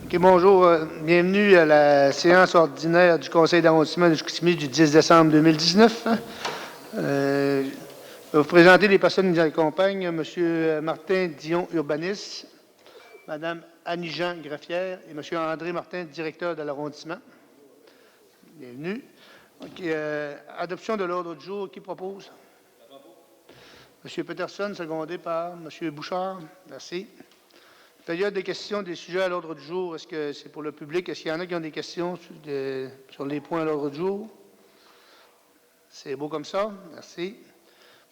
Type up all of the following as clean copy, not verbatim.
OK, bonjour. Bienvenue à la séance ordinaire du Conseil d'arrondissement de Chicoutimi du 10 décembre 2019. Je vais vous présenter les personnes qui nous accompagnent. M. Martin Dion, urbaniste, Mme Annie-Jean Greffière et M. André Martin, directeur de l'arrondissement. Bienvenue. OK, adoption de l'ordre du jour. Qui propose? M. Peterson, secondé par M. Bouchard. Merci. Période de questions des sujets à l'ordre du jour. Est-ce que c'est pour le public? Est-ce qu'il y en a qui ont des questions sur les points à l'ordre du jour? C'est beau comme ça. Merci.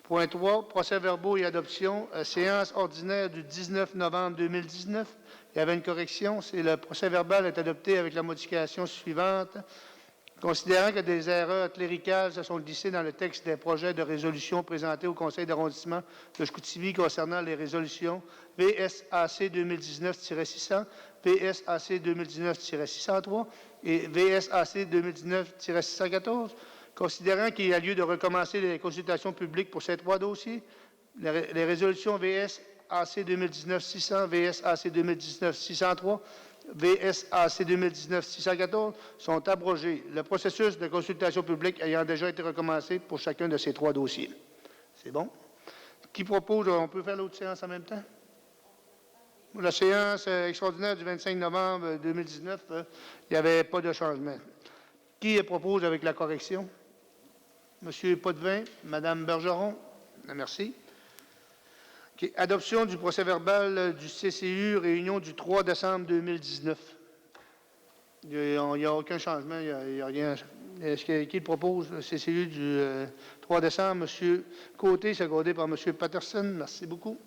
Point 3, procès-verbaux et adoption. Séance ordinaire du 19 novembre 2019. Il y avait une correction. Le procès-verbal est adopté avec la modification suivante. Considérant que des erreurs cléricales se sont glissées dans le texte des projets de résolution présentés au Conseil d'arrondissement de Chicoutimi concernant les résolutions VSAC 2019-600, VSAC 2019-603 et VSAC 2019-614, considérant qu'il y a lieu de recommencer les consultations publiques pour ces trois dossiers, les résolutions VSAC 2019-600, VSAC 2019-603, VSAC 2019-614 sont abrogés, le processus de consultation publique ayant déjà été recommencé pour chacun de ces trois dossiers. C'est bon? Qui propose? On peut faire l'autre séance en même temps? La séance extraordinaire du 25 novembre 2019, il n'y avait pas de changement. Qui propose avec la correction? M. Potvin, Mme Bergeron? Merci. Okay. Adoption du procès-verbal du CCU, réunion du 3 décembre 2019. Il n'y a aucun changement, il n'y a rien. Est-ce qui le propose, le CCU du 3 décembre? M. Côté, secondé par M. Patterson. Merci beaucoup.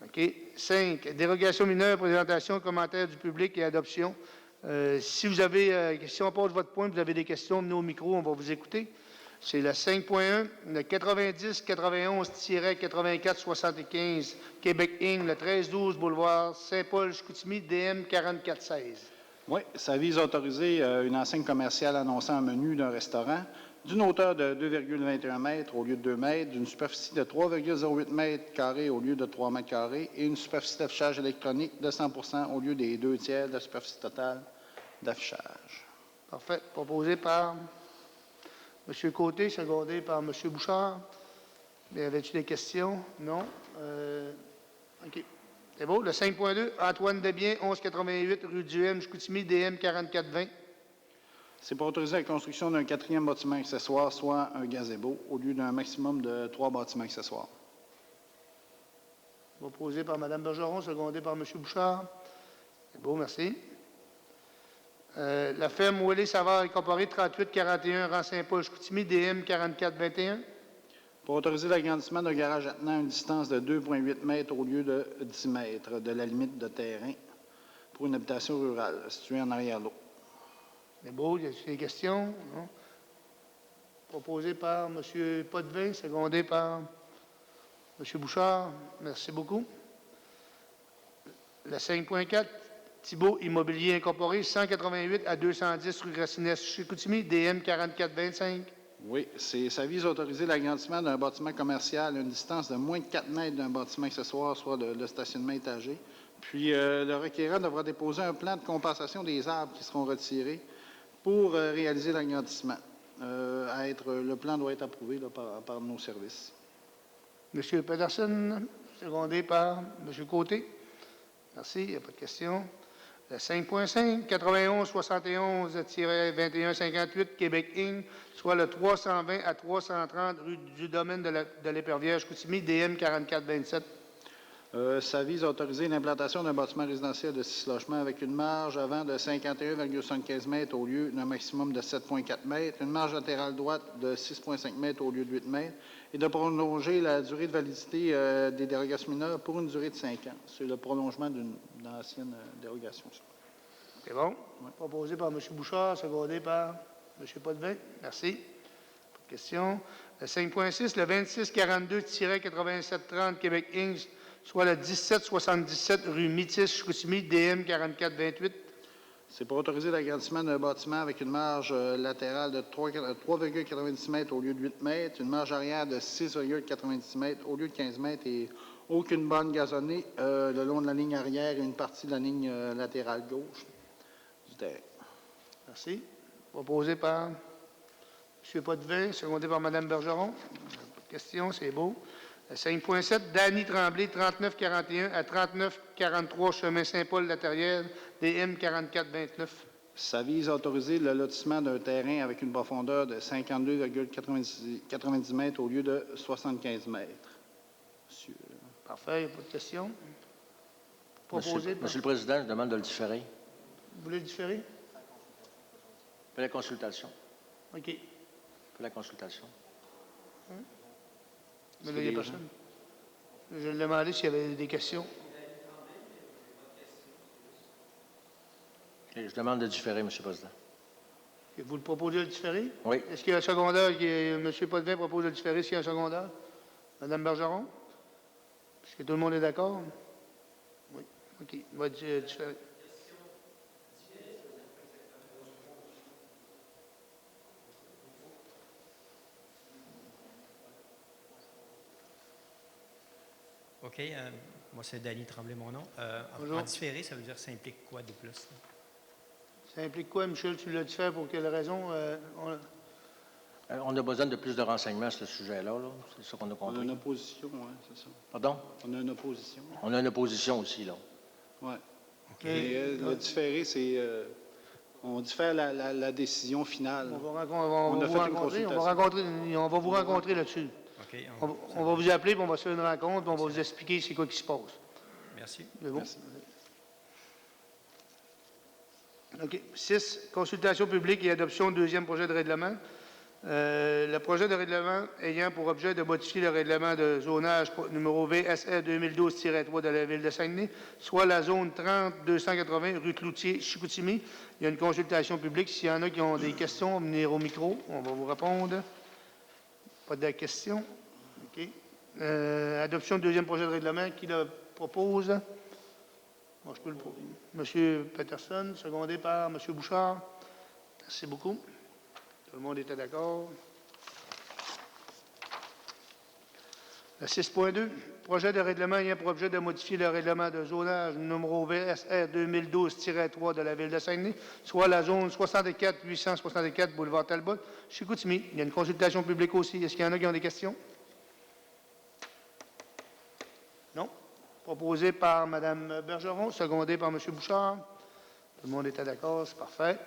OK. 5. Dérogation mineure, présentation, commentaire du public et adoption. Si on pose votre point, vous avez des questions, venez au micro, on va vous écouter. C'est le 5.1, le 90-91-84-75, Québec Inc., le 13-12 boulevard Saint-Paul-Chicoutimi, DM 4416. Oui, ça vise à autoriser une enseigne commerciale annonçant un menu d'un restaurant d'une hauteur de 2,21 mètres au lieu de 2 mètres, d'une superficie de 3,08 mètres carrés au lieu de 3 mètres carrés et une superficie d'affichage électronique de 100 % au lieu des 2 tiers de la superficie totale d'affichage. Parfait. Proposé par M. Côté, secondé par M. Bouchard. Avais-tu des questions? Non. OK. C'est beau. Le 5.2, Antoine Desbiens, 1188 rue du M, Chicoutimi, DM 4420. C'est pour autoriser la construction d'un 4e bâtiment accessoire, soit un gazebo, au lieu d'un maximum de 3 bâtiments accessoires. Proposé par Mme Bergeron, secondé par M. Bouchard. C'est beau, merci. La ferme Ouellet Savard Incorporée, 3841 rang Saint-Paul-Chicoutimi, DM 4421. Pour autoriser l'agrandissement d'un garage attenant à une distance de 2,8 mètres au lieu de 10 mètres de la limite de terrain pour une habitation rurale située en arrière de l'eau. C'est beau, y a des questions? Non? Proposé par M. Potvin, secondé par M. Bouchard. Merci beaucoup. Le 5.4, Thibault Immobilier Incorporé, 188 à 210 rue Racines, Chicoutimi, DM 4425. Oui, ça vise à autoriser l'agrandissement d'un bâtiment commercial à une distance de moins de 4 mètres d'un bâtiment accessoire, soit le stationnement étagé. Puis, le requérant devra déposer un plan de compensation des arbres qui seront retirés pour réaliser l'agrandissement. Le plan doit être approuvé là, par nos services. M. Pedersen, secondé par M. Côté. Merci, il n'y a pas de questions. 5.5, 91-71-2158, Québec Inc., soit le 320 à 330 rue du domaine de l'Épervière, Chicoutimi, DM 4427. Ça vise à autoriser l'implantation d'un bâtiment résidentiel de 6 logements avec une marge avant de 51,75 mètres au lieu d'un maximum de 7,4 mètres, une marge latérale droite de 6,5 mètres au lieu de 8 mètres, et de prolonger la durée de validité des dérogations mineures pour une durée de 5 ans. C'est le prolongement d'une ancienne dérogation. C'est bon. Oui. Proposé par M. Bouchard, secondé par M. Potvin. Merci. Pas de questions. Le 5.6, le 2642-8730, Québec Inc., soit le 1777 rue Métis, Chicoutimi, DM 4428. C'est pour autoriser l'agrandissement d'un bâtiment avec une marge latérale de 3,90 mètres au lieu de 8 mètres, une marge arrière de 6,90 mètres au lieu de 15 mètres et aucune bande gazonnée le long de la ligne arrière et une partie de la ligne latérale gauche du terrain. Merci. Proposé par M. Potvin, secondé par Mme Bergeron. Pas de questions, c'est beau. 5.7, Danny Tremblay, 3941 à 3943 chemin Saint-Paul-Laterrière, DM 4429. Ça vise à autoriser le lotissement d'un terrain avec une profondeur de 52,90 mètres au lieu de 75 mètres. Monsieur. Parfait, il n'y a pas de questions. Proposé par... Monsieur le Président, je demande de le différer. Vous voulez le différer? Fais la consultation. OK. Fais la consultation. Mais là, il n'y a personne. Je vais demander s'il y avait des questions. Et je demande de différer, Monsieur le Président. Et vous le proposez de le différer? Oui. Est-ce qu'il y a un secondaire? M. Potvin propose de le différer s'il y a un secondaire? Mme Bergeron? Est-ce que tout le monde est d'accord? Oui. OK. Il va être différé. OK. Moi, c'est Danny Tremblay, mon nom. Bonjour. En différé, ça veut dire ça implique quoi de plus? Là? Ça implique quoi, Michel? Tu l'as différé pour quelle raison? On a besoin de plus de renseignements à ce sujet-là. Là. C'est ça qu'on a On a compris. une opposition, oui, c'est ça. Pardon? On a une opposition. On a une opposition aussi, là. Oui. OK. Le différé, c'est... on diffère la décision finale. On va On a vous fait une rencontrer. consultation. On va vous rencontrer là-dessus. OK. On va vous appeler, puis on va se faire une rencontre, puis on va vous expliquer c'est quoi qui se passe. Merci. C'est bon? Merci. OK. 6, consultation publique et adoption du deuxième projet de règlement. Le projet de règlement ayant pour objet de modifier le règlement de zonage numéro VSR 2012-3 de la Ville de Saguenay, soit la zone 30-280 rue Cloutier, Chicoutimi. Il y a une consultation publique. S'il y en a qui ont des questions, venez au micro. On va vous répondre. Pas de questions? OK. Adoption du deuxième projet de règlement. Qui le propose? Bon, je peux le proposer. M. Peterson, secondé par M. Bouchard. Merci beaucoup. Tout le monde était d'accord. Le 6.2, projet de règlement ayant pour objet de modifier le règlement de zonage numéro VSR 2012-3 de la Ville de Saguenay, soit la zone 64-864 boulevard Talbot, Chicoutimi. Il y a une consultation publique aussi. Est-ce qu'il y en a qui ont des questions? Non? Proposé par Mme Bergeron, secondé par M. Bouchard. Tout le monde était d'accord, c'est parfait.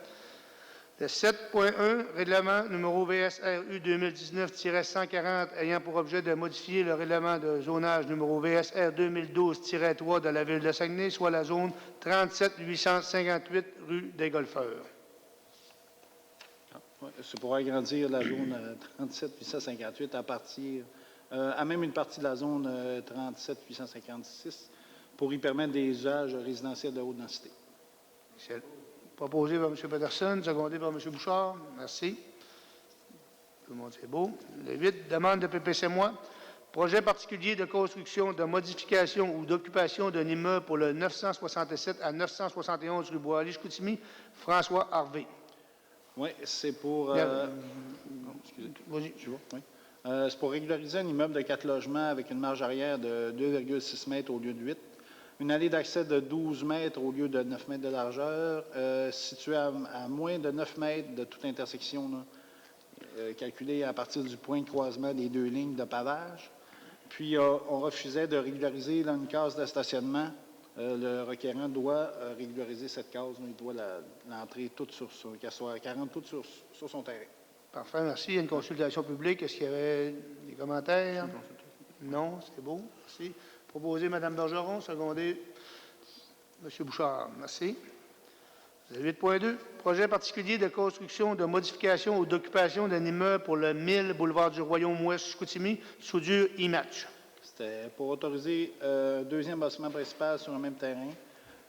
Le 7.1, règlement numéro VSRU 2019-140 ayant pour objet de modifier le règlement de zonage numéro VSR 2012-3 de la Ville de Saguenay, soit la zone 37-858 rue des Golfeurs. Ouais, c'est pour agrandir la zone 37-858 à même une partie de la zone 37-856 pour y permettre des usages résidentiels de haute densité. Michel. Proposé par M. Peterson, secondé par M. Bouchard. Merci. Tout le monde, c'est beau. Le 8, demande de PPC-moi. Projet particulier de construction, de modification ou d'occupation d'un immeuble pour le 967 à 971 rue Bois-Chicoutimi, François Harvey. Oui, c'est pour... excusez. Vas-y. Je vois, oui. C'est pour régulariser un immeuble de 4 logements avec une marge arrière de 2,6 mètres au lieu de 8. Une allée d'accès de 12 mètres au lieu de 9 mètres de largeur, située à moins de 9 mètres de toute intersection, calculée à partir du point de croisement des deux lignes de pavage. Puis, on refusait de régulariser dans une case de stationnement. Le requérant doit régulariser cette case. Il doit l'entrer toute qu'elle soit 40 toute sur son terrain. Parfait, merci. Il y a une consultation publique. Est-ce qu'il y avait des commentaires? Non, c'est beau. Merci. Proposé Mme Bergeron, secondé M. Bouchard. Merci. Le 8.2, projet particulier de construction, de modification ou d'occupation d'un immeuble pour le 1000 boulevard du Royaume-Ouest, Chicoutimi, soudure e-match. C'était pour autoriser un deuxième bâtiment principal sur un même terrain,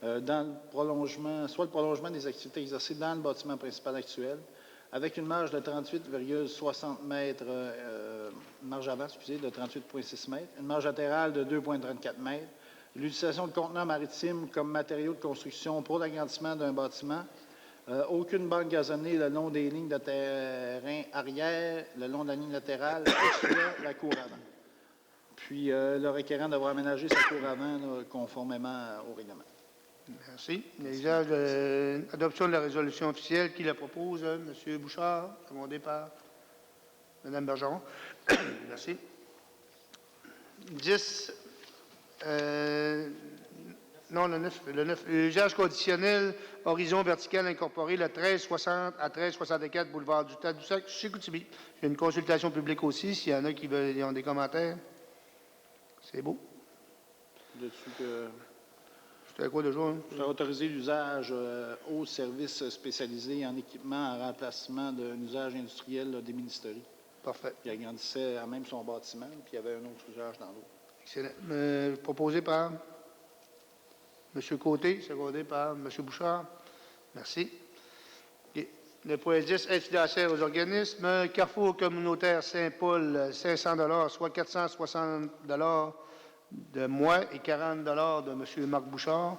dans le prolongement, soit le prolongement des activités exercées dans le bâtiment principal actuel, avec une marge de 38,60 mètres, marge avant, excusez, de 38,6 mètres, une marge latérale de 2,34 mètres, l'utilisation de conteneurs maritimes comme matériaux de construction pour l'agrandissement d'un bâtiment Aucune borne gazonnée le long des lignes de terrain arrière, le long de la ligne latérale, excepté la cour avant. Puis, le requérant devra aménager sa cour avant là, conformément au règlement. Merci. Adoption de la résolution officielle. Qui la propose? M. Bouchard, secondé par Mme Bergeron. Merci. 10. Non, le 9. Usage conditionnel, horizon vertical incorporé, le 1360 à 1364 boulevard du Tadoussac, Chicoutimi. J'ai une consultation publique aussi, s'il y en a qui ont des commentaires. C'est beau. Dessus que... C'était quoi déjà? Ça autoriser l'usage aux services spécialisés en équipement en remplacement d'un usage industriel là, des ministéries. Parfait. Il agrandissait à même son bâtiment, puis il y avait un autre usage dans l'autre. Excellent. Proposé par M. Côté, secondé par M. Bouchard. Merci. Et le point 10, aide financière aux organismes. Carrefour communautaire Saint-Paul, 500 soit 460 de moi et 40 de M. Marc Bouchard.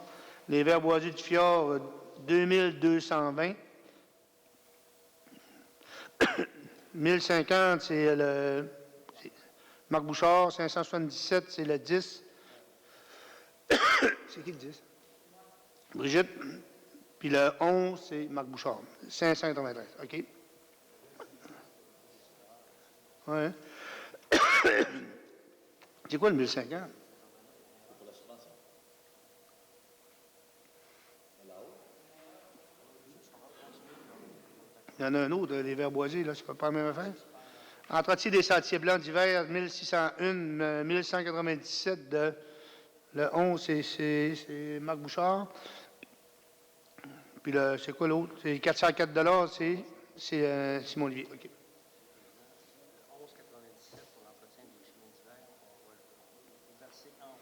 Les verres boisés du Fjord, 2220. 1050, c'est le Marc Bouchard. 577, c'est le 10. C'est qui le 10? Brigitte. Puis le 11, c'est Marc Bouchard. 593. OK. Ouais. C'est quoi le 1050? Il y en a un autre, les verres boisés, là, c'est pas la même affaire. Entretien des sentiers blancs d'hiver, 1601, 1197 de... Le 11, c'est Marc Bouchard. Puis c'est quoi l'autre? C'est 404 c'est Simon Olivier. OK. 11,97 pour l'entretien des chemins d'hiver. On va le verser en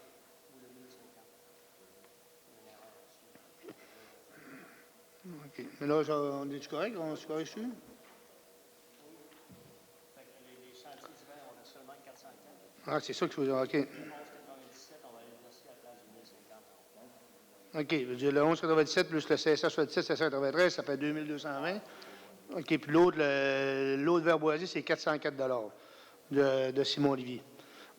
ou le 1050. Une erreur OK. aussi. Mais là, on est-tu correct? On se corrige dessus? Les chantiers d'hiver, on a seulement 404. Ah, c'est ça qu'il faut dire. OK. 11,97, on va aller verser à la place du 1050. OK. Je veux dire, le 1197 plus le 577, 593, ça fait 2220. OK. Puis l'autre verre boisé, c'est 404 de Simon Olivier.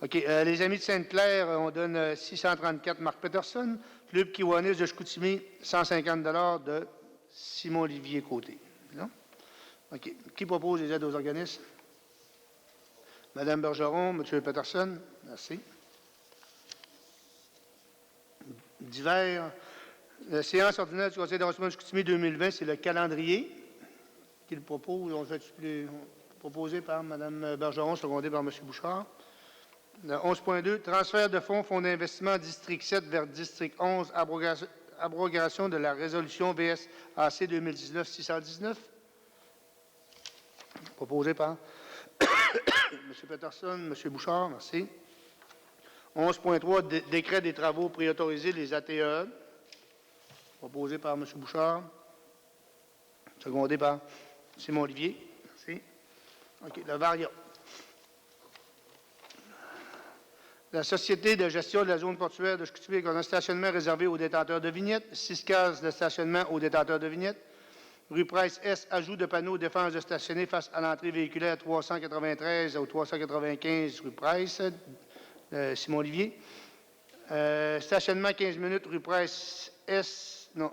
OK. Les Amis de Sainte-Claire, on donne 634 Marc Peterson. Club Kiwanis de Chicoutimi, 150 de Simon Olivier Côté. Non? OK. Qui propose les aides aux organismes? Mme Bergeron, M. Peterson. Merci. Divers. La séance ordinaire du Conseil d'arrondissement de Chicoutimi 2020, c'est le calendrier qu'il propose. Proposé par Mme Bergeron, secondé par M. Bouchard. Le 11.2, transfert de fonds d'investissement District 7 vers District 11, abrogation de la résolution VSAC 2019-619. Proposé par M. Peterson, M. Bouchard, merci. 11.3, décret des travaux préautorisés, les ATE. Proposé par M. Bouchard. Secondé par Simon Olivier. Merci. OK, le VARIA. La Société de gestion de la zone portuaire de Chicoutimi a un stationnement réservé aux détenteurs de vignettes, 6 cases de stationnement aux détenteurs de vignettes. Rue Price-Est, ajout de panneaux défense de stationner face à l'entrée véhiculaire 393 au 395 rue Price, Simon Olivier. Stationnement 15 minutes, rue Price-Est. Non,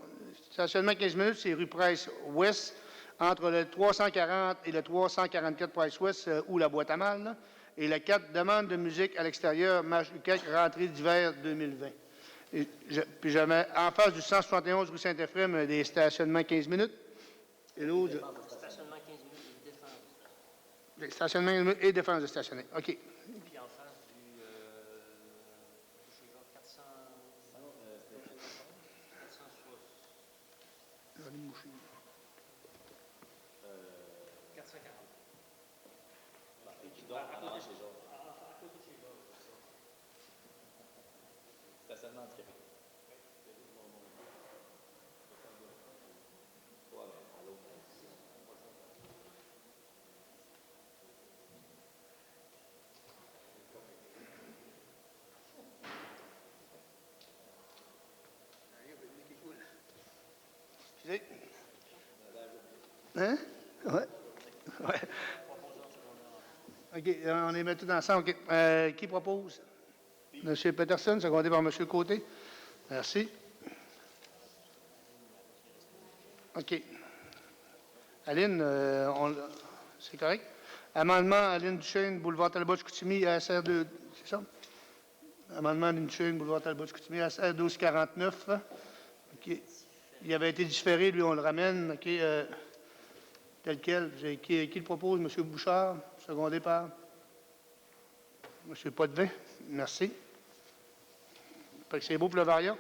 stationnement 15 minutes, c'est rue Price-Ouest, entre le 340 et le 344 Price-Ouest, ou la boîte à mal. Là. Et le 4, demande de musique à l'extérieur, match UQAC, rentrée d'hiver 2020. Puis je mets en face du 171 rue Saint-Ephrem des stationnements 15 minutes. Et l'autre. Stationnement 15 minutes et défense. Stationnement 15 minutes et défense de stationner. OK. Puis en face du. Je sais pas, 400. 440. À côté de chez Georges. Stationnement tiré. Hein? Ouais. Ouais. OK, on les met tous ensemble. OK. Qui propose? M. Peterson, secondé par M. Côté. Merci. OK. Aline, c'est correct? Amendement Aline Duchesne, boulevard Talbot-Chicoutimi, ASR2, c'est ça? Amendement Aline Duchesne, boulevard Talbot-Chicoutimi, ASR 1249. OK. Il avait été différé, lui, on le ramène. OK. Tel quel. Qui le propose? M. Bouchard, secondé par M. Potvin. Merci. Fait que c'est beau pour le variant.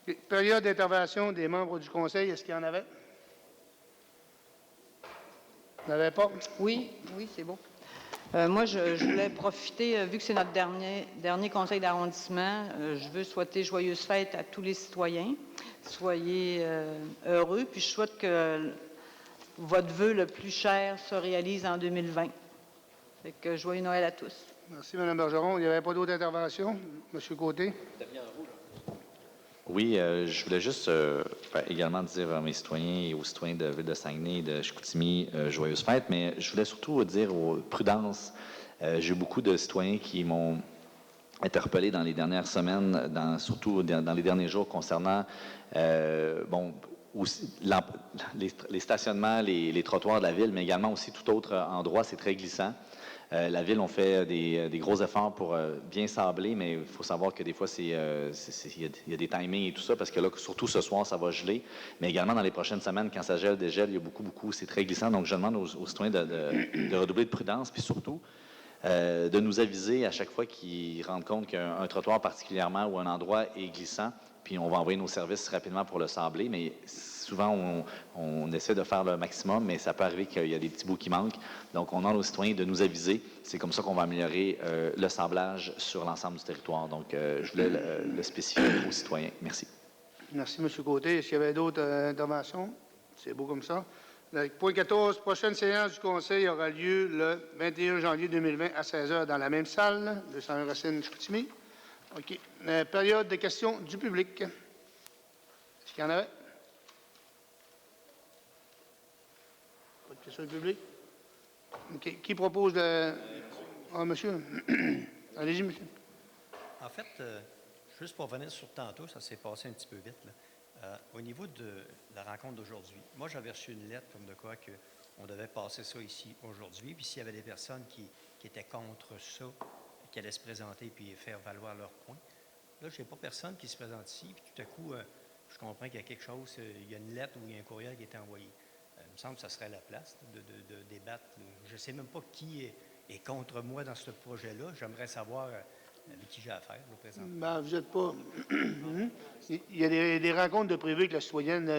OK. Période d'intervention des membres du Conseil, est-ce qu'il y en avait? Vous n'avez pas? Oui, c'est bon. Moi, je voulais profiter, vu que c'est notre dernier conseil d'arrondissement, je veux souhaiter joyeuses fêtes à tous les citoyens. Soyez heureux, puis je souhaite que votre vœu le plus cher se réalise en 2020. Fait que joyeux Noël à tous. Merci, Mme Bergeron. Il n'y avait pas d'autres interventions? M. Côté? Oui, je voulais juste également dire à mes citoyens et aux citoyens de la ville de Saguenay et de Chicoutimi joyeuses fêtes, mais je voulais surtout dire prudence. J'ai eu beaucoup de citoyens qui m'ont interpellé dans les dernières semaines, surtout dans les derniers jours, concernant aussi, les stationnements, les trottoirs de la ville, mais également aussi tout autre endroit, c'est très glissant. La ville, on fait des gros efforts pour bien sabler, mais il faut savoir que des fois, il y a des timings et tout ça, parce que là, surtout ce soir, ça va geler. Mais également, dans les prochaines semaines, quand ça gèle, dégèle, il y a beaucoup, c'est très glissant. Donc, je demande aux citoyens de redoubler de prudence, puis surtout, de nous aviser à chaque fois qu'ils rendent compte qu'un trottoir particulièrement ou un endroit est glissant, puis on va envoyer nos services rapidement pour le sabler, mais souvent, on essaie de faire le maximum, mais ça peut arriver qu'il y a des petits bouts qui manquent. Donc, on demande aux citoyens de nous aviser. C'est comme ça qu'on va améliorer le sablage sur l'ensemble du territoire. Donc, je voulais le spécifier aux citoyens. Merci. Merci, M. Côté. Est-ce qu'il y avait d'autres interventions? C'est beau comme ça. Le point 14, prochaine séance du Conseil aura lieu le 21 janvier 2020 à 16h dans la même salle, 201 Racine, Chicoutimi. OK. Période de questions du public. Est-ce qu'il y en avait? Pas de questions du public? OK. Qui propose de... Ah, monsieur. Allez-y, monsieur. En fait, juste pour revenir sur tantôt, ça s'est passé un petit peu vite, là. Au niveau de la rencontre d'aujourd'hui, moi, j'avais reçu une lettre comme de quoi qu'on devait passer ça ici aujourd'hui. Puis s'il y avait des personnes qui étaient contre ça, qui allaient se présenter puis faire valoir leur point. Là, je n'ai pas personne qui se présente ici. Puis tout à coup, je comprends qu'il y a quelque chose, il y a une lettre ou il y a un courriel qui a été envoyé. Il me semble que ça serait la place de débattre. Je ne sais même pas qui est contre moi dans ce projet-là. J'aimerais savoir avec qui j'ai affaire, là, présentement. Ben, vous n'êtes pas... Il y a des rencontres de prévues avec la citoyenne.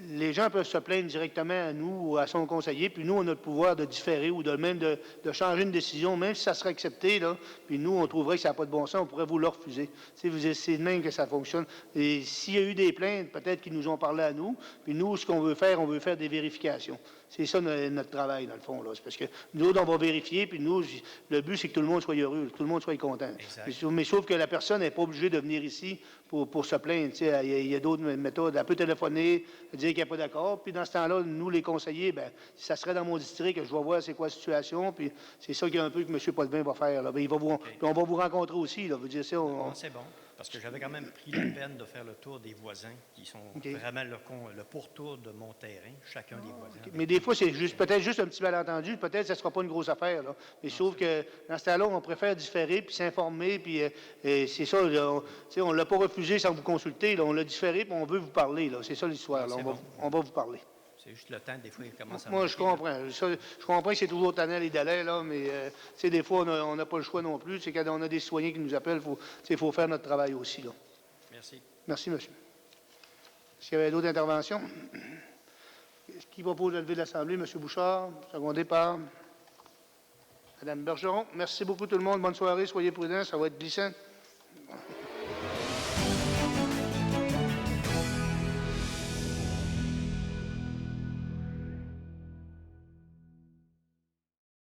Les gens peuvent se plaindre directement à nous ou à son conseiller, puis nous, on a le pouvoir de différer ou de changer une décision, même si ça serait accepté, là, puis nous, on trouverait que ça n'a pas de bon sens, on pourrait vous le refuser. C'est de même que ça fonctionne. Et s'il y a eu des plaintes, peut-être qu'ils nous ont parlé à nous, puis nous, ce qu'on veut faire, on veut faire des vérifications. C'est ça notre travail, dans le fond. Là. C'est parce que nous autres, on va vérifier, puis nous, le but, c'est que tout le monde soit heureux, que tout le monde soit content. Mais sauf que la personne n'est pas obligée de venir ici pour se plaindre. Il y a d'autres méthodes. Elle peut téléphoner, dire qu'elle n'est pas d'accord. Puis dans ce temps-là, nous, les conseillers, ben, ça serait dans mon district que je vais voir c'est quoi la situation. Puis c'est ça qu'il y a un peu que M. Potvin va faire. Là. Ben, puis on va vous rencontrer aussi. Là. Vous dire ça, C'est bon. Parce que j'avais quand même pris la peine de faire le tour des voisins qui sont vraiment le pourtour de mon terrain, chacun des voisins. Okay. Mais des fois, c'est peut-être juste un petit malentendu. Peut-être que ce ne sera pas une grosse affaire. Là. Mais sauf que dans ce temps-là, on préfère différer puis s'informer. Puis c'est ça. Là, on ne l'a pas refusé sans vous consulter. Là. On l'a différé puis on veut vous parler. Là. C'est ça l'histoire. Là. On va vous parler. C'est juste le temps, des fois, il commence à... Moi, je comprends. Je comprends que c'est toujours tannant les délais, là, mais des fois, on n'a pas le choix non plus. C'est quand on a des citoyens qui nous appellent, il faut faire notre travail aussi. Là. Merci. Merci, monsieur. Est-ce qu'il y avait d'autres interventions? Qui propose de lever l'Assemblée? M. Bouchard, secondé par Mme Bergeron. Merci beaucoup tout le monde. Bonne soirée. Soyez prudents. Ça va être glissant.